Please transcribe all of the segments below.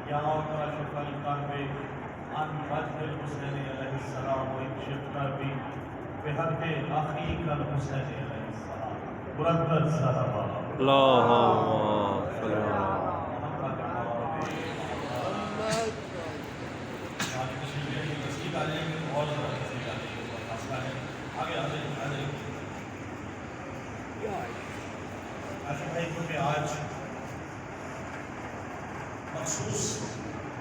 یا کاشف الکرب عن وجه الحسین علیہ السلام واکشف کربی بحق اخیک الحسین علیہ السلام مردد صلوات اللہم صلی اللہ آج مخصوص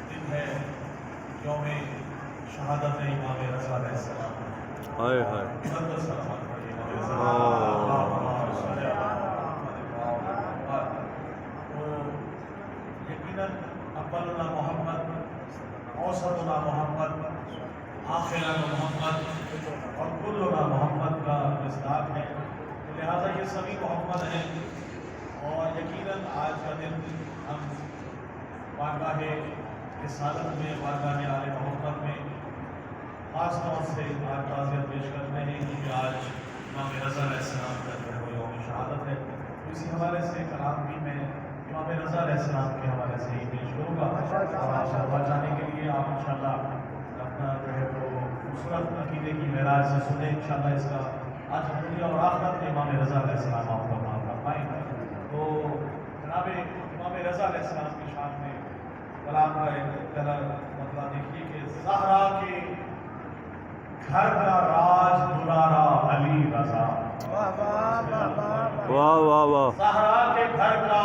دن ہے یوم شہادت امام رضا علیہ السلام ہائے ہائے مقدس سلامات پڑھیے امام رضا تو یقیناً اولنا محمد اوسطنا محمد آخرنا محمد اور کلنا محمد کا مصداق ہے، لہٰذا یہ سبھی محمد ہیں۔ اور یقیناً آج کا دن ہم بارگاہ رسالت میں، بارگاہ آل محمد میں خاص طور سے آج تعزیت پیش کرتے ہیں کیونکہ آج امام رضا علیہ السلام کا جو ہے وہ یوم شہادت ہے۔ تو اسی حوالے سے کلام بھی میں امام رضا علیہ السلام کے حوالے سے ہی پیش کروں گا، اور آپ سے پہنچانے کے لیے آپ انشاءاللہ اپنا جو ہے وہ خوبصورت عقیدے کی معراج سے سنیں، انشاءاللہ اس کا آج دنیا اور آخرت میں امام رضا علیہ السلام آپ کو عطا فرمائیں۔ تو جناب امام رضا علیہ السلام کی شان میں کلام کا ایک مطلب دیکھیے کہ زہرا کے گھر کا راج دلارا علی رضا، واہ واہ واہ، زہرا کے گھر کا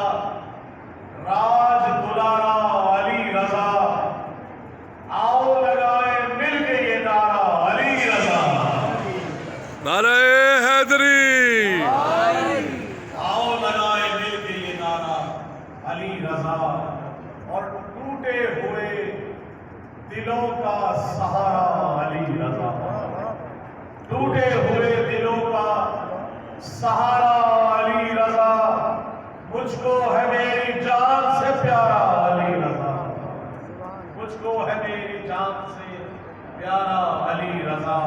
راج دلارا علی رضا، آؤ لگائے مل کے یہ نعرہ علی رضا، نعرہ حیدری، آؤ لگائے مل کے یہ نعرہ علی رضا، اور ٹوٹے ہوئے دلوں کا سہارا علی رضا، ٹوٹے ہوئے دلوں کا سہارا علی رضا، مجھ کو ہے میری جان سے پیارا علی رضا، مجھ کو ہے میری جان سے پیارا علی رضا۔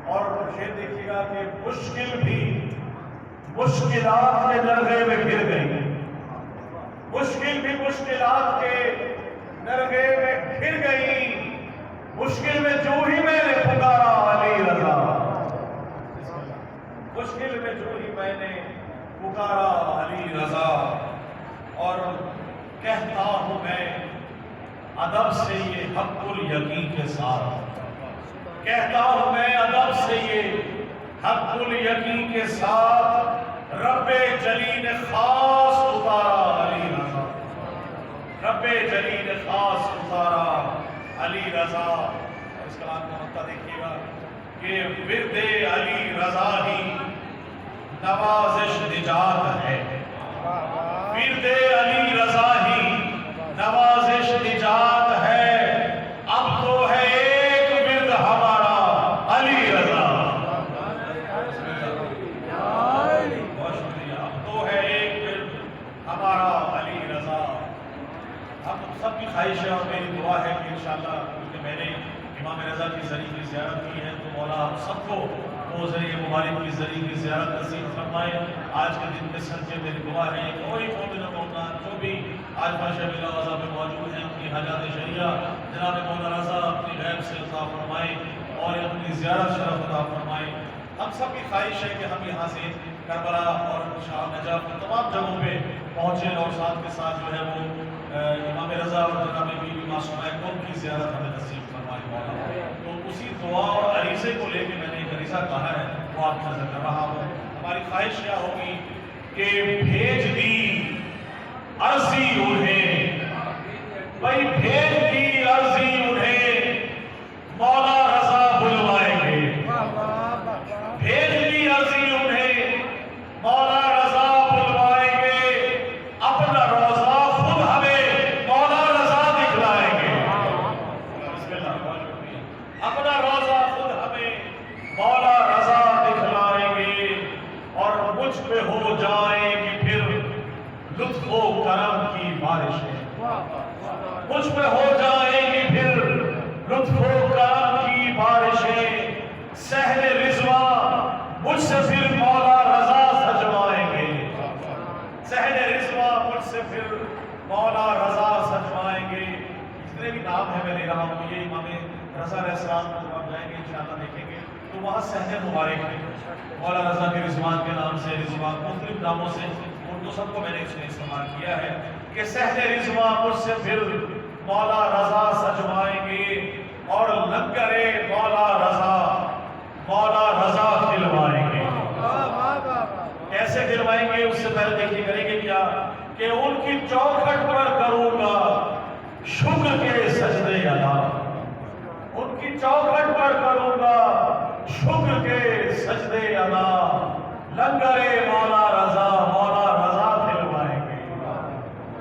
اور یہ دیکھیے گا کہ مشکل بھی مشکلات کے نرغے میں گر گئی، مشکل بھی مشکلات کے نرغے میں گر گئی، مشکل میں جو ہی میں نے پکارا علی رضا، مشکل میں جو ہی میں نے پکارا علی رضا۔ اور کہتا ہوں میں ادب سے یہ حق الیقین کے ساتھ، کہتا ہوں میں ادب سے یہ حق الیقین کے ساتھ، رب جلی نے خاص اتارا علی رضا، رب جلی نے خاص اتارا علی رضا۔ اور اس کلام کا مطلب دیکھیے گا کہ ورد علی رضا ہی نوازش نجات ہے، ورد علی رضا ہی نوازش نجات ہے، اب تو ہے ایک ورد ہمارا علی رضا، بہت شکریہ، اب تو ہے ایک ورد ہمارا علی رضا۔ ہم سب کی خواہش ہے اور میری دعا ہے کہ انشاءاللہ کیونکہ میں نے امام رضا کی زری کی زیارت کی ہے تو مولا ہم سب کو وہ ذریعہ مبارک کی زری کی زیارت نصیب فرمائے۔ آج کے دن میں سچے میری دعا ہے کوئی مومن و مومنات جو بھی آج بادشاہ بلا وضع میں موجود ہیں اپنی حاجات شریعہ جناب مولا رضا اپنی غیب سے عطا فرمائے اور اپنی زیارت شرف عطا فرمائے۔ ہم سب کی خواہش ہے کہ ہم یہاں سے کربلا اور شام نجف تمام جگہوں پہ پہنچے اور ساتھ کے ساتھ جو ہے وہ امام رضا اور جناب بی بی معصومہ کون کی زیارت ہمیں نصیب فرمائے مولا۔ تو اسی دعا اور عریضے کو لے کے میں نے ایک عریضہ کہا ہے وہ آپ کی نظر کر رہا ہوں۔ ہماری خواہش کیا ہوگی کہ بھیج دی عرضی انہیں، بھائی بھیج دی عرضی انہیں مولا رضا بلوائیں گے، بھیج دی عرضی انہیں مولا رضا بلوائیں گے، اپنا روضہ خود ہمیں مولا رضا دکھلائیں گے، بسم اللہ، بہت شکریہ، اپنا روضہ خود ہمیں مولا رضا دکھلائیں گے، اور مجھ پہ ہو جائیں گی پھر لطف و کرم کی بارشیں، مجھ پہ ہو جائیں گی پھر لطف و کرم کی بارشیں، سہل رضوان مجھ سے پھر مولا رضا سجوائیں گے، سہل رضوان مجھ سے پھر مولا رضا سجوائیں گے. جتنے بھی نام ہیں میں لے رہا ہوں یہ امام رضا علیہ السلام کو آپ جائیں گے انشاءاللہ دیکھیں گے تو وہاں صحن مبارک ہے مولا رضا کے رضوان کے نام سے رضوان مختلف ناموں سے ان کو سب کو میں نے اس میں استعمال کیا ہے کہ صحن رضوان مجھ سے پھر مولا رضا سجوائیں گے اور لنگر مولا رضا کھلوائیں گے. کیسے کھلوائیں گے اس سے پہلے دیکھیے کریں گے کیا کہ ان کی چوکھٹ پر کروں گا شکر کے سجدے ادا. ان کی چوکھٹ پر کروں گا شکر کے سجدے ادا. لنگر مولا رضا کھلوائیں گے.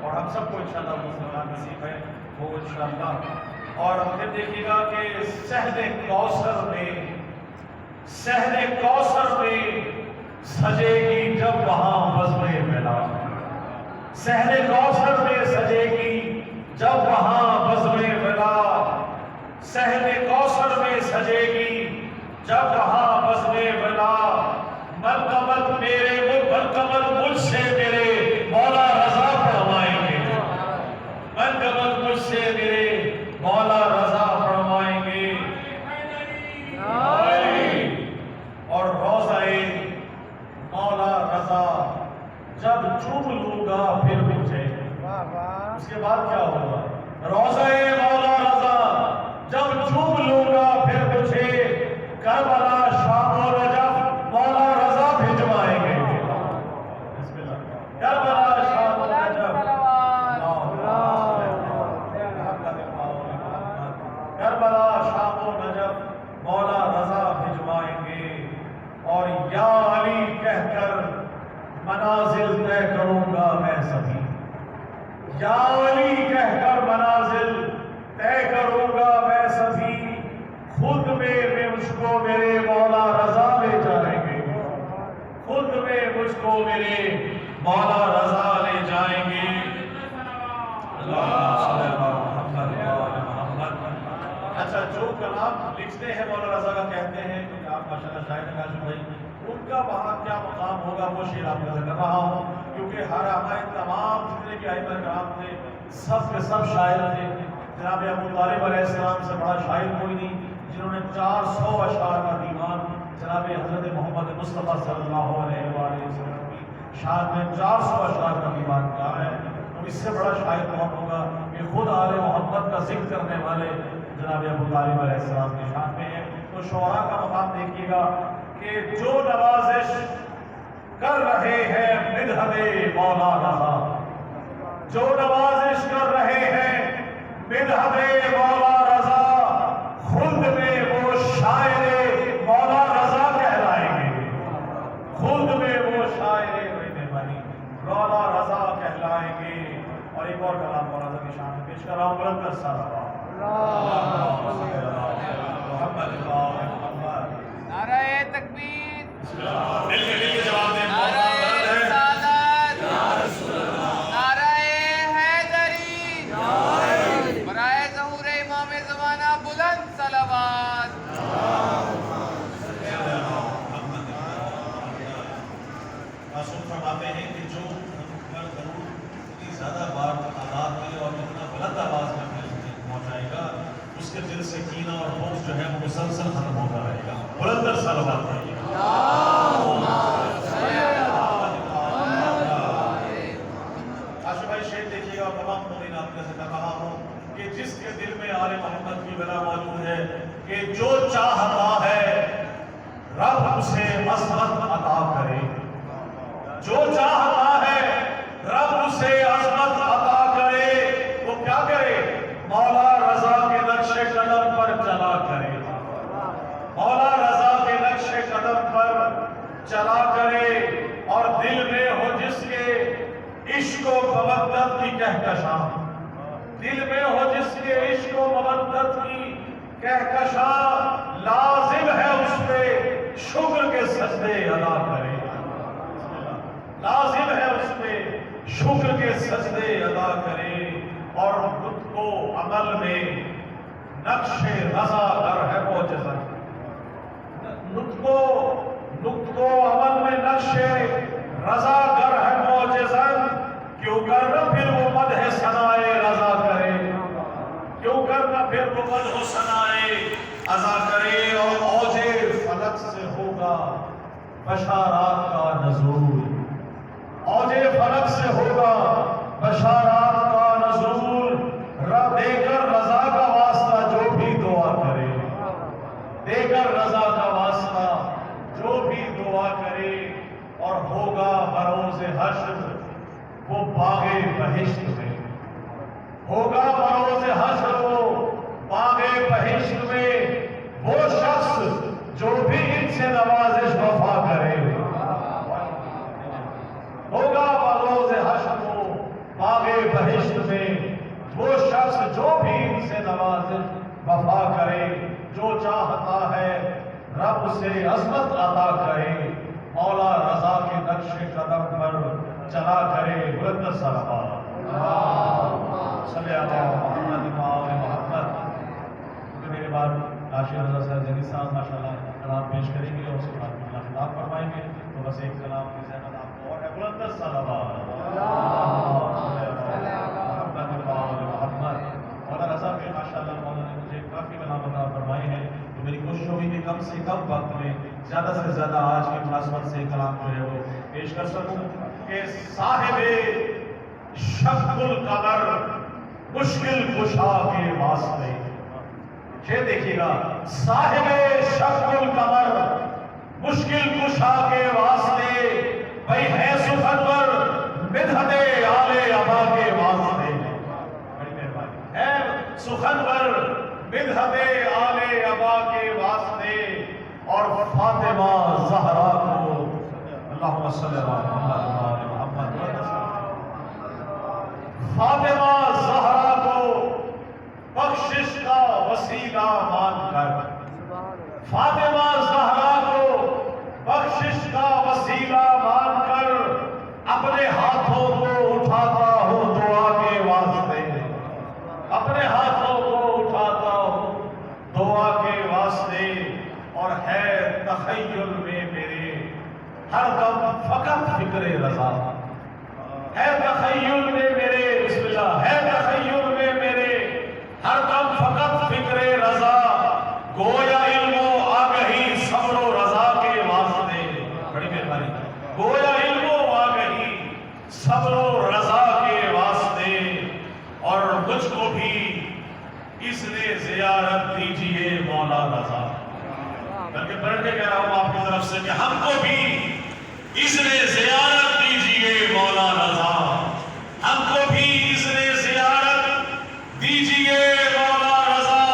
اور ہم سب کو انشاءاللہ مسلمان نصیب ہے وہ انشاءاللہ. اور پھر دیکھیے گا کہ صحن کوثر میں سجے گی جب وہاں بزم ملا. صحن کوثر میں سجے گی جب وہاں بزم ملا. صحن کوثر میں سجے گی جب وہاں بزم ملا. منقبت مجھ سے میرے مولا رضا فرمائیں گے. منقبت مجھ سے میرے مولا رضا فرمائیں گے. اور روضہ مولا رضا جب چوم لوں گا پھر مجھے. اس کے بعد کیا ہوگا؟ روضہ مولا رضا جب چوم لوں گا پھر مجھے کربلا شام و رجب مولا رضا بھجوائیں گے. کربلا شام و رجب کربلا شام و نجف مولا رضا بھجوائیں گے. اور یا علی کہہ کر منازل طے کروں گا میں سبھی. یا علی کہہ کر منازل طے کروں گا میں سبھی. خود میں مجھ کو میرے مولا رضا لے جائیں گے. خود میں مجھ کو میرے مولا رضا لے جائیں گے. اللہ صلی اللہ محمد. اچھا جو کلام لکھتے ہیں مولا رضا کا کہتے ہیں کہ آپ ماشاءاللہ شاعر ہیں کاشف بھائی ان کا وہاں کیا مقام ہوگا وہ شعر آپ کو کر رہا ہوں کیونکہ ہمارے تمام جتنے بھی ائمہ کرام تھے سب کے سب شاعر تھے. جناب ابو طالب علیہ السلام سے بڑا شاعر کوئی نہیں جنہوں نے 400 اشعار کا دیوان جناب حضرت محمد مصطفیٰ صلی اللہ علیہ وآلہ وسلم کی شان میں 400 اشعار کا دیوان کہا ہے. اور اس سے بڑا شاعر کون ہوگا کہ خود آل محمد کا ذکر کرنے والے جناب ابو طالب علیہ السلام کی شان میں ہے. تو شعراء کا مقام دیکھیے گا کہ جو نوازش کر رہے ہیں مدحت مولا رضا. جو نوازش کر رہے ہیں مدحت مولا رضا خود میں وہ شاعر مولا رضا کہلائیں گے. خود میں وہ شاعر مولا رضا کہلائیں گے. اور ایک اور کلام مولا رضا کی شان میں پیش کر رہا ہوں بلند کر سارا نعرہ تکبیر. دل کے جواب دیں. نعرہ رسالت. نعرہ حیدری. برائے ظہور امام زمانہ بلند صلوات. معصوم فرماتے ہیں کہ جو پر ضرور اتنی زیادہ بار تعداد میں اور اتنا بلند آواز میں پہنچائے گا اس کے دل سے کینہ اور خوف جو ہے وہ مسلسل ختم ہوتا رہے گا. بلند صلوات پڑھیے. کاشف بھائی شعر دیکھیے گا. تمام مدین آپ سے کر رہا ہوں کہ جس کے دل میں آل محمد کی بلا موجود ہے کہ جو چاہتا ہے رب اسے عظمت عطا کرے. جو چاہتا ہے رب اسے عظمت عطا کرے. وہ کیا کرے؟ مولا رضا کے نقش قدم پر چلا کرے. مولا رضا کے نقش قدم پر چلا کرے. اور دل میں ہو جس کے عشق و مودت کی کہکشاں. دل میں ہو جس کے عشق و مودت کی کہکشاں لازم ہے اس پہ شکر کے سجدے ادا کرے. لازم ہے اس پہ شکر کے سجدے ادا کرے. اور خود کو عمل میں نقش رضا در ہے معجزہ. نقط کو عمل میں نقش رضا گر ہے معجزہ. کیوں کر پھر وہ مدح حشر وہ باغ بہشت میں، ہوگا بروز حشر وہ باغ بہشت میں وہ شخص جو بھی ان سے نوازش وفا کرے، ہوگا بروز حشر وہ باغ بہشت میں وہ شخص جو بھی ان سے نوازش وفا کرے، جو چاہتا ہے رب سے عظمت عطا کرے، مولا رضا کے نقش قدم پر چلا کرے، بلند صلوات صلی اللہ محمد محمد۔ میرے بعد ناشر رضا صاحب جنید صاحب ماشاءاللہ کلام پیش کریں گے اور اس کے بعد اللہ خطاب فرمائیں گے، تو بس ایک کلام کی زحمت آپ کو اور ہے، بلند صلوات محمد۔ مولانا رضا کے ماشاءاللہ مولانا نے مجھے کافی کلام عطا فرمائے ہیں، تو میری کوشش ہوگی کہ کم سے کم وقت میں زیادہ سے زیادہ آج کی مناسبت سے کلام جو ہے وہ پیش کر سکوں کہ صاحب شق القمر مشکل کشا کے واسطے، یہ دیکھیے گا، صاحب شق القمر مشکل کشا کے واسطے، بھئی ہے سخنور مدحت آل ابا کے واسطے، بڑی مہربانی ہے سخنور مدحت آل ابا کے واسطے، اور فاطمہ زہرا کو اللہم صلی اللہ علیہ محمد، فاطمہ زہرا کو بخشش کا وسیلہ مان کر، فاطمہ زہرا کو بخشش کا وسیلہ مان کر اپنے ہاتھوں کو اٹھاتا ہوں دعا کے واسطے، اپنے ہاتھوں کو اٹھاتا ہوں دعا کے واسطے، اور ہے تخیل میں میرے ہر دم فقط فکر رضا، ہے تخیل میں میرے بسم اللہ، ہے تخیل میں میرے ہر دم فقط فکر رضا، گویا علم و آگہی صبر و رضا کے واسطے، بڑی مہربانی، گویا علم و آگہی صبر و رضا کے واسطے، اور مجھ کو بھی اس نے زیارت دیجئے مولا رضا، بلکہ پڑھ کے کہہ رہا ہوں آپ کی طرف سے کہ ہم کو بھی اس نے زیارت دیجئے مولا رضا، ہم کو بھی اس نے زیارت دیجئے مولا رضا،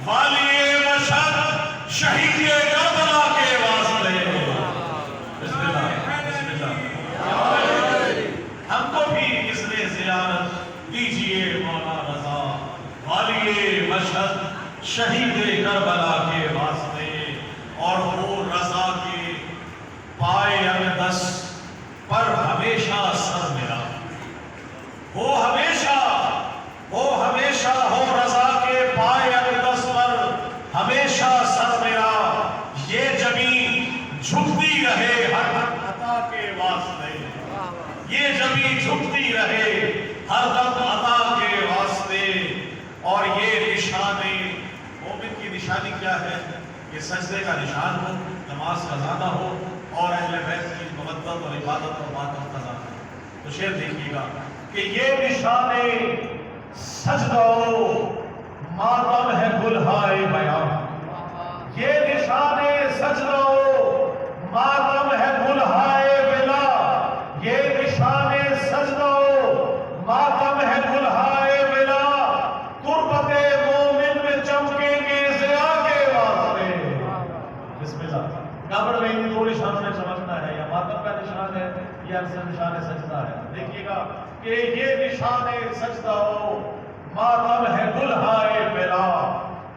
والی مشہد شہید کربلا کے واسطے، بسم اللہ بسم اللہ، ہم کو بھی اس نے زیارت دیجئے مولا رضا، والی مشہد شہید کربلا کے واسطے، اور وہ رضا کے پائے اقدس پر ہمیشہ سر میرا، وہ ہمیشہ ہو رضا کے پائے اقدس پر ہمیشہ سر میرا، یہ زمین جھکتی رہے ہر دم عطا کے واسطے، یہ زمین جھکتی رہے ہر دم عطا کے واسطے، اور یہ نشان مومن کی نشانی کیا ہے کہ سجدے کا نشان ہو، نماز کا زیادہ ہو، اور اہل بیت کی محبت اور عبادت اور ماتم کا زیادہ ہو۔ تو شعر دیکھیے گا کہ یہ نشان سجدہ و ماتم ہے گلہائے بیان، یہ نشان سجدہ و ماتم ہے گلہائے بلا، یہ نشان سجدہ و ماتم ہے گلہائے بلا، تربت مومن میں چمکیں گے ضیاء کے واسطے، بسم اللہ۔ قبر میں ان دو نشانوں نے سمجھنا ہے، یا ماتم کا نشان ہے یا نشان سجدہ ہے۔ دیکھیے گا کہ یہ نشان سجدہ ہو، ماتم ہے گلہائے بلا،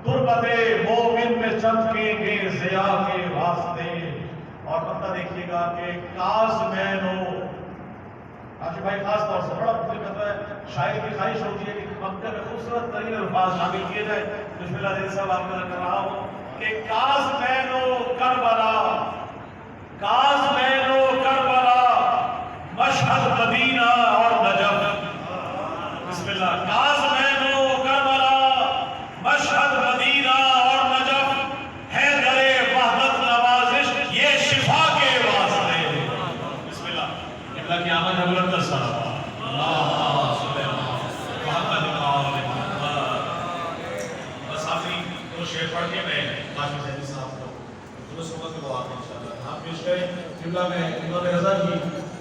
تربت مومن میں چمکیں گے ضیاء کے واسطے، اور بندہ دیکھیے گا کہ کاس مینو، آشف بھائی خاص طور سے بڑا مجھے کہتا ہے شاعر کی خواہش ہوتی ہے کہ مقطع میں خوبصورت ترین الفاظ شامل کیے جائے، بسم اللہ دل صاحب آپ کا کر رہا ہوں کہ کاس مینو کربلا، کاس مینو کربلا، مشہد مدینہ اور نجف، بسم اللہ، کاس مینو کربلا، مشہد مدینہ اور نجف، ہے درے وحدت نوازش یہ شفا کے واسطے، بسم اللہ، قبلہ کی آمد ہے بلند صلوات، اللہ صلی اللہ محمد محمد۔ بس آخری دو شعر پڑھ کے میں باقی سہی صاحب کو درست وقت کو آتا انشاءاللہ ہم پیش کریں۔ قبلہ میں امام رضا کی